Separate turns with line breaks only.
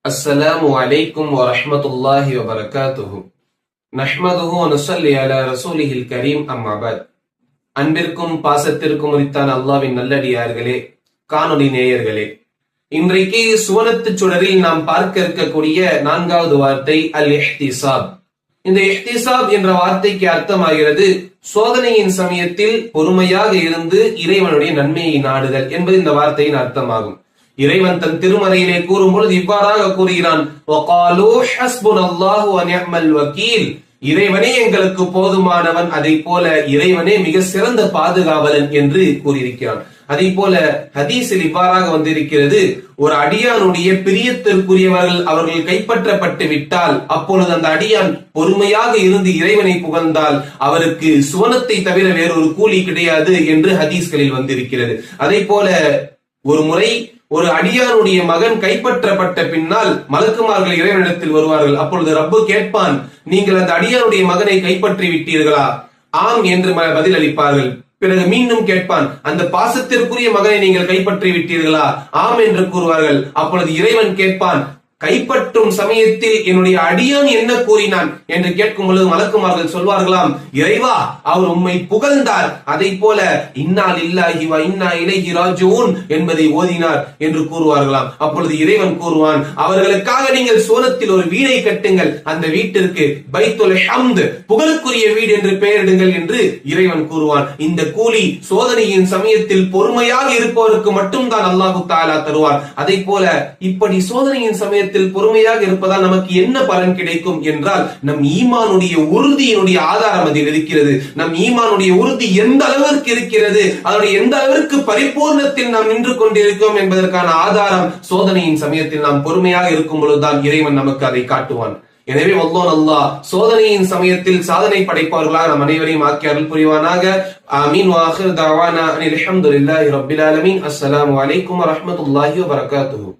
السلام عليكم ورحمة الله وبركاته نحمده ونصلي على رسوله الكريم أما بعد அன்பிற்கும் பாசத்திற்கும் உரித்தான அல்லாஹ்வின் நல்லடியார்களே, காணொளி நேயர்களே, இன்றைக்கு சுவனத்து சுடரில் நாம் பார்க்க இருக்கக்கூடிய 4வது வார்த்தை அல் இஹ்திசாப். இந்த இஹ்திசாப் என்ற வார்த்தைக்கு அர்த்தமாகிறது சோதனையின் சமயத்தில் பொறுமையாக இருந்து இறைவனுடைய நன்மையை நாடுதல் என்பது இந்த வார்த்தையின் அர்த்தமாகும். இறைவன் தன் திருமறையிலே கூறும் பொழுது இவ்வாறாக கூறுகிறான், இறைவனே எங்களுக்கு போதுமானவன், அதை போல இறைவனே மிக சிறந்த பாதுகாவலன் என்று கூறியிருக்கிறான். அதை போல ஹதீஸில் இவ்வாறாக வந்திருக்கிறது, ஒரு அடியானுடைய பிரியத்திற்குரியவர்கள் அவர்கள் கைப்பற்றப்பட்டு விட்டால் அப்பொழுது அந்த அடியான் பொறுமையாக இருந்து இறைவனை புகழ்ந்தால் அவருக்கு சுவனத்தை தவிர வேறொரு கூலி கிடையாது என்று ஹதீஸ்களில் வந்திருக்கிறது. அதை போல ஒரு முறை ஒரு அடியானுடைய மகன் கைப்பற்றப்பட்ட பின்னால் மலக்குமார்கள் இறைவனிடத்தில் வருவார்கள். அப்பொழுது ரப்பு கேட்பான், நீங்கள் அந்த அடியானுடைய மகனை கைப்பற்றி விட்டீர்களா? ஆம் என்று பதில் அளிப்பார்கள். பிறகு மீண்டும் கேட்பான், அந்த பாசத்திற்குரிய மகனை நீங்கள் கைப்பற்றி விட்டீர்களா? ஆம் என்று கூறுவார்கள். அப்பொழுது இறைவன் கேட்பான், கைப்பற்றும் சமயத்தில் என்னுடைய அடியான் என்ன கூறினான் என்று கேட்கும் பொழுது மலக்குமார்கள் சொல்வார்களாம், இறைவா அவர் உம்மை புகழ்ந்தார், அதை போல இன்னா லில்லாஹி வ இன்னா இலைஹி ராஜிஊன் என்பதை ஓதினார் என்று கூறுவார்களாம். அப்பொழுது இறைவன் கூறுவான், அவர்களுக்காக நீங்கள் சுவனத்தில் ஒரு வீடை கட்டுங்கள், அந்த வீட்டிற்கு பைத்துல் ஹம்த், புகழுக்குரிய வீடு என்று பெயரிடுங்கள் என்று இறைவன் கூறுவான். இந்த கூலி சோதனையின் சமயத்தில் பொறுமையாக இருப்பவருக்கு மட்டும்தான் அல்லாஹு தஆலா தருவார். அதை போல இப்படி சோதனையின் சமயத்தில் பொறுமையாக இருப்பதால் நமக்கு என்ன பலன் கிடைக்கும் என்றால், நம் ஈமானுடைய உறுதியினுடைய ஆதாரம் அதில் இருக்கிறது. நம் ஈமானுடைய உறுதி எந்த அளவிற்கு இருக்கிறது, அதனுடைய எந்த அளவிற்கு பரிபூர்ணத்தில் நாம் நின்று கொண்டிருக்கிறோம் என்பதற்கான ஆதாரம் சோதனையின் சமயத்தில் நாம் பொறுமையாக இருக்கும் பொழுதுதான் இறைவன் நமக்கு அதை காட்டுவான். எனவே வல்லோன் அல்லாஹ் சோதனையின் சமயத்தில் சாதனை படைப்பவர்களாக நம் அனைவரையும் ஆக்கி அருள் புரிவானாக. ஆமீன். வ ஆகிரு தஅவானா அனில் ஹம்துலில்லாஹி ரப்பில் ஆலமீன். அஸ்ஸலாமு அலைக்கும் வ ரஹ்மத்துல்லாஹி வ பரகாத்துஹு.